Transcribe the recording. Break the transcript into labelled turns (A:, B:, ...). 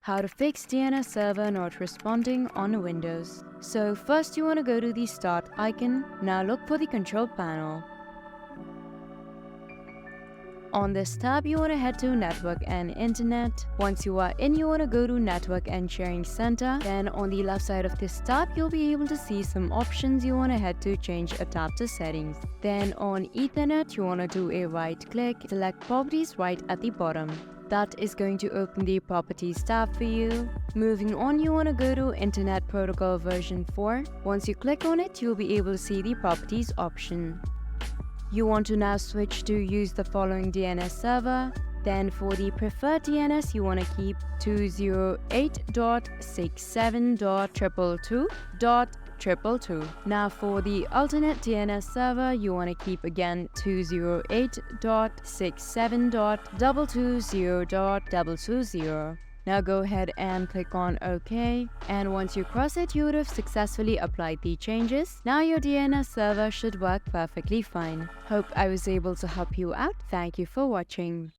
A: How to fix DNS server not responding on Windows. So first you want to go to the start icon. Now look for the control panel. On this tab, you want to head to Network and Internet. Once you are in, you want to go to Network and Sharing Center. Then on the left side of this tab, you'll be able to see some options. You want to head to change a tab to settings. Then on Ethernet, you want to do a right click, select properties right at the bottom. That is going to open the properties tab for you. Moving on, you want to go to Internet Protocol version 4. Once you click on it, you'll be able to see the properties option. You want to now switch to use the following DNS server. Then for the preferred DNS, you want to keep 208.67.222.222. Now for the alternate DNS server, you want to keep again 208.67.220.220. Now go ahead and click on OK, and once you cross it, you would have successfully applied the changes. Now your DNS server should work perfectly fine. Hope I was able to help you out. Thank you for watching.